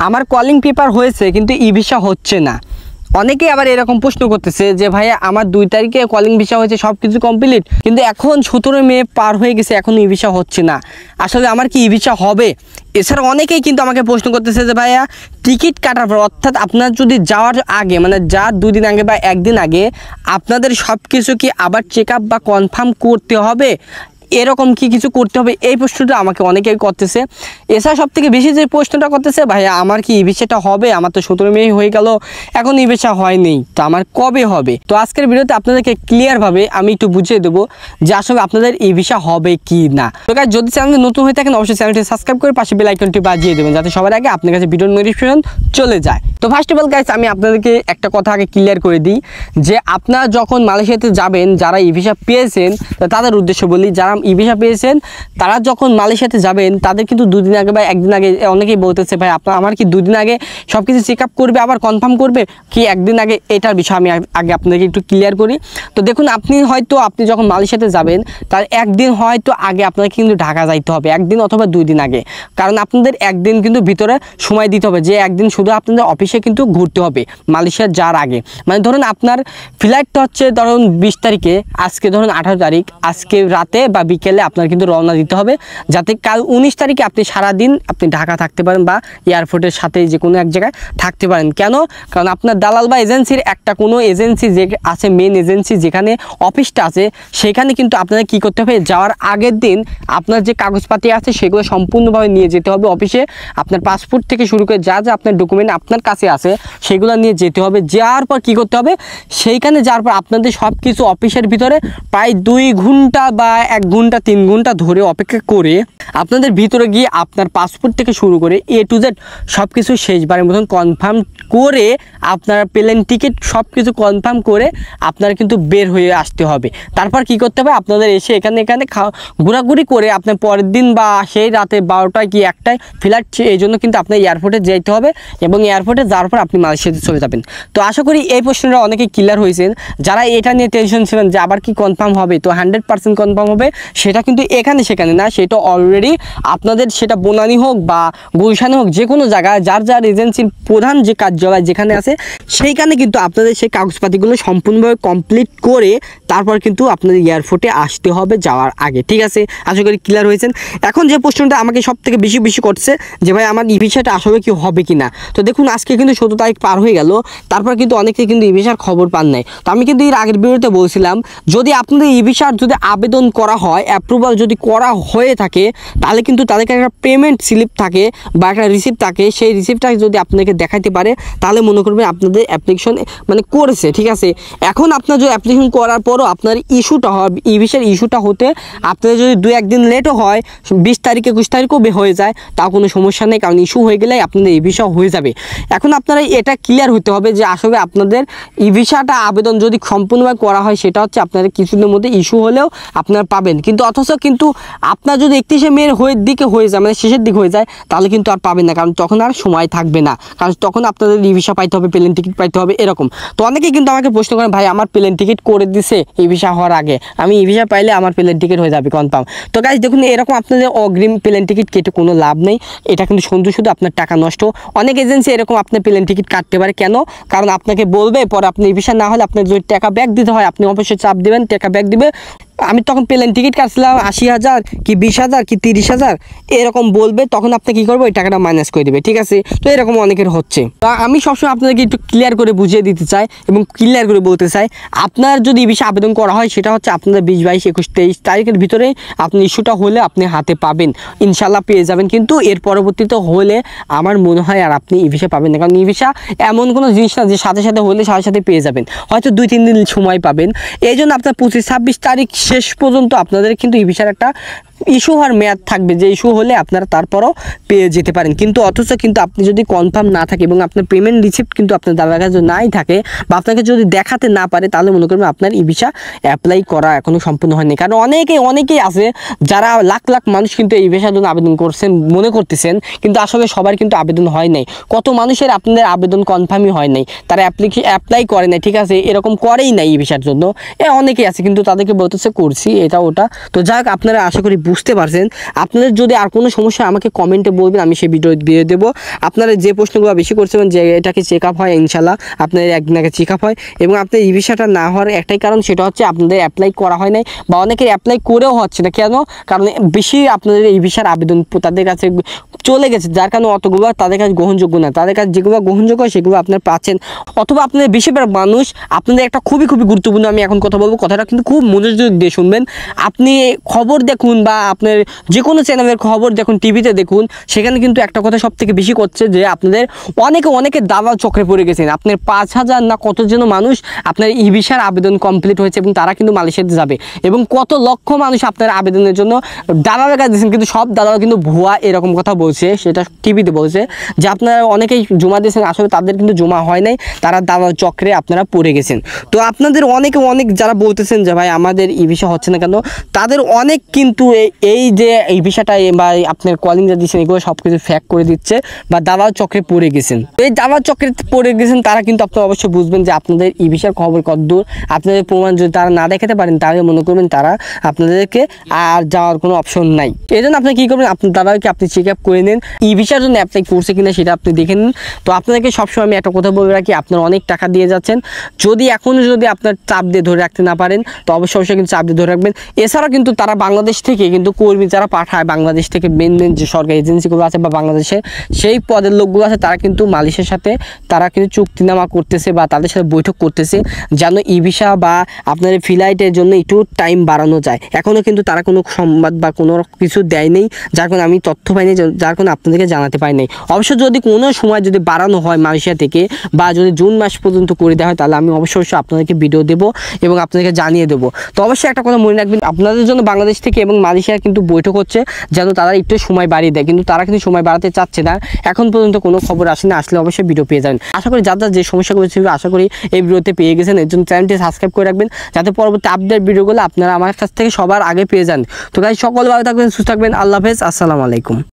আমার calling paper হয়েছে কিন্তু ই ভিসা হচ্ছে না। অনেকেই আবার এরকম প্রশ্ন করতেছে যে ভাইয়া আমার 2 তারিখে কলিং ভিসা হয়েছে, সব কিছু কমপ্লিট, কিন্তু এখন 17 মে পার হয়ে গেছে, এখন ই ভিসা হচ্ছে না। আসলে আমার কি ই ভিসা হবে? এছাড়া অনেকেই কিন্তু আমাকে প্রশ্ন করতেছে যে ভাইয়া টিকিট কাটার পর, অর্থাৎ আপনার যদি যাওয়ার আগে মানে যার 2 দিন আগে বা 1 দিন আগে আপনাদের সব কিছু কি আবার চেক আপ বা কনফার্ম করতে হবে, এরকম কি কিছু করতে হবে? এই প্রশ্নটা আমাকে অনেকেই করতেছে। এছাড়া সব থেকে বেশি যে প্রশ্নটা করতেছে ভাইয়া আমার কি ই ভিসাটা হবে? আমার তো 17 মে হয়ে গেল, এখন ই ভিসা হয়নি, তো আমার কবে হবে? তো আজকের ভিডিওতে আপনাদেরকে ক্লিয়ারভাবে আমি একটু বুঝিয়ে দেবো যে আসলে আপনাদের ই ভিসা হবে কি না। তো গাইস, যদি চ্যানেলে নতুন হয়ে থাকেন অবশ্যই চ্যানেলটি সাবস্ক্রাইব করে পাশে বেল আইকনটি বাজিয়ে দেবেন যাতে সবার আগে আপনার কাছে ভিডিওর নোটিফিকেশন চলে যায়। তো ফার্স্ট অফ অল গাইস, আমি আপনাদেরকে একটা কথা আগে ক্লিয়ার করে দিই যে আপনারা যখন মালয়েশিয়াতে যাবেন, যারা ই ভিসা পেয়েছেন তাদের উদ্দেশ্য বলি, যারা ই ভিসা পেয়েছেন তারা যখন মালয়েশিয়াতে যাবেন তাদের কিন্তু 2 দিন আগে বা 1 দিন আগে, অনেকেই বলতেছে ভাই আমার কি 2 দিন আগে সব কিছু চেক আপ করবে আবার কনফার্ম করবে কি 1 দিন আগে? এটার বিষয় আমি আগে আপনাদেরকে একটু ক্লিয়ার করি। তো দেখুন, আপনি যখন মালয়েশিয়াতে যাবেন তার 1 দিন হয়তো আগে আপনাকে কিন্তু ঢাকা যাইতে হবে, 1 দিন অথবা 2 দিন আগে, কারণ আপনাদের 1 দিন কিন্তু ভিতরে সময় দিতে হবে, যে 1 দিন শুধু আপনাদের অফিসে কিন্তু ঘুরতে হবে মালয়েশিয়া যাওয়ার আগে। মানে ধরুন আপনার ফ্লাইটটা হচ্ছে ধরুন 20 তারিখে, আজকে ধরুন 18 তারিখ, আজকে রাতে বা বিকেলে আপনার কিন্তু রওনা দিতে হবে, যাতে কাল 19 তারিখে আপনি সারাদিন আপনি ঢাকা থাকতে পারেন বা এয়ারপোর্টের সাথে যে কোনো এক জায়গায় থাকতে পারেন। কেন? কারণ আপনার দালাল বা এজেন্সির একটা কোনো এজেন্সি যে আছে, মেন এজেন্সি যেখানে অফিসটা আছে, সেখানে কিন্তু আপনাদের কী করতে হবে, যাওয়ার আগের দিন আপনার যে কাগজপাতি আছে সেগুলো সম্পূর্ণভাবে নিয়ে যেতে হবে অফিসে। আপনার পাসপোর্ট থেকে শুরু করে যা যা আপনার ডকুমেন্ট আপনার কাছে আছে সেগুলো নিয়ে যেতে হবে। যাওয়ার পর কী করতে হবে, সেইখানে যাওয়ার পর আপনাদের সব কিছু অফিসের ভিতরে প্রায় 2 ঘন্টা বা 1 ঘন্টা 3 ঘন্টা ধরে অপেক্ষা করে আপনাদের ভিতরে গিয়ে আপনার পাসপোর্ট থেকে শুরু করে A to Z সব কিছু শেষবারের মতন কনফার্ম করে আপনার প্লেন টিকিট সব কিছু কনফার্ম করে আপনার কিন্তু বের হয়ে আসতে হবে। তারপর কি করতে হবে, আপনাদের এসে এখানে ঘোরাঘুরি করে আপনার পরের দিন বা সেই রাতে 12টায় কি 1টায় ফ্লাইট, এই জন্য কিন্তু আপনার এয়ারপোর্টে যেতে হবে এবং এয়ারপোর্টে যাওয়ার পর আপনি মালয়েশিয়াতে চলে যাবেন। তো আশা করি এই প্রশ্নটা অনেকে ক্লিয়ার হয়েছেন। যারা এটা নিয়ে টেনশন ছিলেন যে আবার কি কনফার্ম হবে, তো 100% কনফার্ম হবে, সেটা কিন্তু এখানে সেখানে না, সেটা অলরেডি আপনাদের সেটা বনানী হোক বা গুলশানে হোক, যে কোনো জায়গায় যার যার এজেন্সির প্রধান যে কার্যালয় যেখানে আছে সেইখানে কিন্তু আপনাদের সেই কাগজপাতিগুলো সম্পূর্ণভাবে কমপ্লিট করে তারপর কিন্তু আপনাদের এয়ারপোর্টে আসতে হবে যাওয়ার আগে। ঠিক আছে, আশা করি ক্লিয়ার হয়েছেন। এখন যে প্রশ্নটা আমাকে সব থেকে বেশি করছে যে ভাই আমার ই ভিসাটা আসলে কি হবে কি না। তো দেখুন, আজকে কিন্তু 17 তারিখ পার হয়ে গেল, তারপর কিন্তু অনেকে কিন্তু ই ভিসার খবর পান নাই। তো আমি কিন্তু এর আগের ভিডিওতে বলছিলাম যদি আপনাদের ই ভিসার যদি আবেদন করা হয়, অ্যাপ্রুভাল যদি করা হয়ে থাকে, তাহলে কিন্তু তাদেরকে একটা পেমেন্ট স্লিপ থাকে বা একটা রিসিপ্ট থাকে, সেই রিসিপ্টটা যদি আপনাকে দেখাইতে পারে তাহলে মনে করবেন আপনাদের অ্যাপ্লিকেশন মানে করেছে। ঠিক আছে, এখন আপনার যদি অ্যাপ্লিকেশন করার পরও আপনার ইস্যুটা হয়, ই ভিসার ইস্যুটা হতে আপনাদের যদি 2-1 দিন লেটও হয়, 20 তারিখ 21 তারিখও হয়ে যায়, তাও কোনো সমস্যা নেই, কারণ ইস্যু হয়ে গেলে আপনাদের ই ভিসা হয়ে যাবে। এখন আপনারা এটা ক্লিয়ার হতে হবে যে আসলে আপনাদের ই ভিসাটা আবেদন যদি সম্পূর্ণভাবে করা হয়, সেটা হচ্ছে আপনাদের কিছুদিনের মধ্যে ইস্যু হলেও আপনারা পাবেন, কিন্তু অথচ কিন্তু আপনার যদি 31শে মের দিকে হয়ে যায়, মানে শেষের দিকে হয়ে যায়, তাহলে কিন্তু আর পাবেন না, কারণ তখন আর সময় থাকবে না, কারণ তখন আপনাদের ই ভিসা পাইতে হবে, প্লেন টিকিট পাইতে হবে এরকম। তো অনেকেই কিন্তু আমাকে প্রশ্ন করেন ভাই আমার প্লেন টিকিট করে দিছে ই ভিসা হওয়ার আগে, আমি ই ভিসা পাইলে আমার প্লেন টিকিট হয়ে যাবে কনফার্ম। তো গাইস দেখুন, এরকম আপনাদের অগ্রিম প্লেন টিকিট কেটে কোনো লাভ নেই, এটা কিন্তু শুধু আপনার টাকা নষ্ট। অনেক এজেন্সি এরকম আপনার প্লেন টিকিট কাটতে পারে, কেন? কারণ আপনাকে বলবে পরে আপনি ই ভিসা না হলে আপনার যদি টাকা ব্যাক দিতে হয়, আপনি অবশ্যই চাপ দেবেন, টাকা ব্যাক দিবে। আমি তখন প্লেন টিকিট কাটছিলাম 80,000 কি 20,000 কি 30,000 এরকম বলবে, তখন আপনি কী করবো, ওই টাকাটা মাইনাস করে দেবে। ঠিক আছে, তো এরকম অনেকের হচ্ছে। তো আমি সবসময় আপনাদেরকে একটু ক্লিয়ার করে বুঝিয়ে দিতে চাই এবং ক্লিয়ার করে বলতে চাই, আপনার যদি এই বিষয়ে আবেদন করা হয় সেটা হচ্ছে আপনাদের 20, 22, 21, 23 তারিখের ভিতরে আপনি ইস্যুটা হলে আপনি হাতে পাবেন, ইনশাল্লাহ পেয়ে যাবেন। কিন্তু এর পরবর্তীতে হলে আমার মনে হয় আর আপনি ই ভিসা পাবেন না, কারণ ই ভিসা এমন কোনো জিনিস না যে সাথে সাথে হলে সাথে পেয়ে যাবেন, হয়তো 2-3 দিন সময় পাবেন। এই জন্য আপনার 25-26 তারিখ শেষ পর্যন্ত আপনাদের কিন্তু ই ভিসার একটা ইস্যু হওয়ার মেয়াদ থাকবে, যে ইস্যু হলে আপনারা তারপরও পেয়ে যেতে পারেন। কিন্তু অথচ কিন্তু আপনি যদি কনফার্ম না থাকে এবং আপনার পেমেন্ট রিসিপ্ট কিন্তু আপনার দাদার কাছে নাই থাকে বা আপনাকে যদি দেখাতে না পারে, তাহলে মনে করবেন আপনার ই ভিসা অ্যাপ্লাই করা এখনও সম্পূর্ণ হয়নি। কারণ অনেকেই আছে যারা লাখ মানুষ কিন্তু এই ভিসার জন্য আবেদন করছেন মনে করতেছেন, কিন্তু আসলে সবার কিন্তু আবেদন হয় নাই। কত মানুষের আপনাদের আবেদন কনফার্মই হয় নাই, তারা অ্যাপ্লাই করে নাই। ঠিক আছে, এরকম করেই নাই এই ভিসার জন্য, অনেকেই আছে, কিন্তু তাদেরকে বলতেছে করছি এটা ওটা। তো যাক, আপনারা আশা করি বুঝতে পারছেন। আপনাদের যদি আর কোনো সমস্যা আমাকে কমেন্টে বলবেন, আমি সেই ভিডিও দিয়ে দেবো। আপনারা যে প্রশ্নগুলো বেশি করছেন যে এটাকে চেক আপ হয়, ইনশাল্লাহ আপনাদের একদিন আগে চেক আপ হয়। এবং আপনার ই ভিসাটা না হওয়ার একটাই কারণ, সেটা হচ্ছে আপনাদের অ্যাপ্লাই করা হয় নাই বা অনেকের অ্যাপ্লাই করেও হচ্ছে না। কেন? কারণ বেশি আপনাদের ই ভিসার আবেদন তাদের কাছে চলে গেছে, যার কারণে অতগুলো তাদের কাছে গ্রহণযোগ্য না। তাদের কাছে যেগুলো গ্রহণযোগ্য হয় সেগুলো আপনার পাচ্ছেন, অথবা আপনাদের বেশিরভাগ মানুষ আপনাদের একটা খুবই গুরুত্বপূর্ণ আমি এখন কথা বলবো, কথাটা কিন্তু খুব মনোযোগ দিয়ে শুনবেন। আপনি খবর দেখুন বা আপনার যে কোনো চ্যানেলের খবর দেখুন, টিভিতে দেখুন, সেখানে কিন্তু একটা কথা সব থেকে বেশি করছে যে আপনাদের অনেকে দালাল চক্রে পড়ে গেছেন। আপনার 5,000 না কত যেন মানুষ আপনার ই ভিসার আবেদন কমপ্লিট হয়েছে এবং তারা কিন্তু মালয়েশিয়াতে যাবে, এবং কত লক্ষ মানুষ আপনার আবেদনের জন্য দালালের কাছে দিয়েছেন, কিন্তু সব দালাল কিন্তু ভুয়া এরকম কথা বলছে, সেটা টিভিতে বলছে যে আপনারা অনেকেই জমা দিয়েছেন, আসলে তাদের কিন্তু জমা হয় নাই, তারা দালাল চক্রে আপনারা পড়ে গেছেন। তো আপনাদের অনেক যারা বলতেছেন যে ভাই আমাদের ই ভিসা হচ্ছে না কেন, তাদের অনেক কিন্তু এই যে এই ভিসাটা বা আপনার কলিং যা দিচ্ছেন এগুলো সব কিছু ফ্যাক করে দিচ্ছে বা দালাল চক্রে পড়ে গেছেন। এই দালাল চক্রে পড়ে গেছেন তারা কিন্তু আপনারা অবশ্যই বুঝবেন যে আপনাদের ই ভিসার খবর কতদূর, আপনাদের প্রমাণ যদি তারা না দেখাতে পারেন তাহলে মনে করবেন তারা আপনাদেরকে আর যাওয়ার কোনো অপশন নাই। এই জন্য আপনি কী করবেন, আপনার দাদাকে আপনি চেক আপ করে নিন, ই ভিসার জন্য অ্যাপ্লাই করছে কিনা সেটা আপনি দেখে নিন। তো আপনাদেরকে সবসময় আমি একটা কথা বলে রাখি, আপনার অনেক টাকা দিয়ে যাচ্ছেন, যদি এখনও যদি আপনার চাপ দিয়ে ধরে রাখতে না পারেন তো অবশ্যই কিন্তু চাপ দিয়ে ধরে রাখবেন। এছাড়া কিন্তু তারা বাংলাদেশ থেকে কিন্তু কর্মী যারা পাঠায়, বাংলাদেশ থেকে মেন যে সরকারি এজেন্সিগুলো আছে বা বাংলাদেশের সেই পদের লোকগুলো আছে, তারা কিন্তু মালয়েশিয়ার সাথে তারা কিন্তু চুক্তিনামা করতেছে বা তাদের সাথে বৈঠক করতেছে যেন ই ভিসা বা আপনার ফ্লাইটের জন্য একটু টাইম বাড়ানো যায়। এখনও কিন্তু তারা কোনো সংবাদ বা কোনো কিছু দেয় নেই, যার কারণে আমি তথ্য পাইনি, যার কারণে আপনাদেরকে জানাতে পারি নাই। অবশ্য যদি কোনো সময় যদি বাড়ানো হয় মালয়েশিয়া থেকে বা যদি জুন মাস পর্যন্ত করে দেওয়া হয় তাহলে আমি অবশ্যই আপনাদেরকে ভিডিও দেবো এবং আপনাদেরকে জানিয়ে দেবো। তো অবশ্যই একটা কথা মনে রাখবেন, আপনাদের জন্য বাংলাদেশ থেকে এবং মালয়েশিয়ার কিন্তু বৈঠক হচ্ছে যেন তারা একটু সময় বাড়িয়ে দেয়, কিন্তু তারা কিন্তু সময় বাড়াতে চাচ্ছে না। এখন পর্যন্ত কোনো খবর আসেনি, আসলে অবশ্যই ভিডিও পেয়ে যাবেন। আশা করি যারা যে সমস্যাগুলো ছিল আশা করি এই ভিডিওতে পেয়ে গেছেন। এর জন্য চ্যানেলটি সাবস্ক্রাইব করে রাখবেন যাতে পরবর্তী আপডেট ভিডিওগুলো আপনারা আমার কাছ থেকে সবার আগে পেয়ে যান। তো গাইস সকল ভালো থাকবেন, সুস্থ থাকবেন, আল্লাহ হাফেজ, আসসালামু আলাইকুম।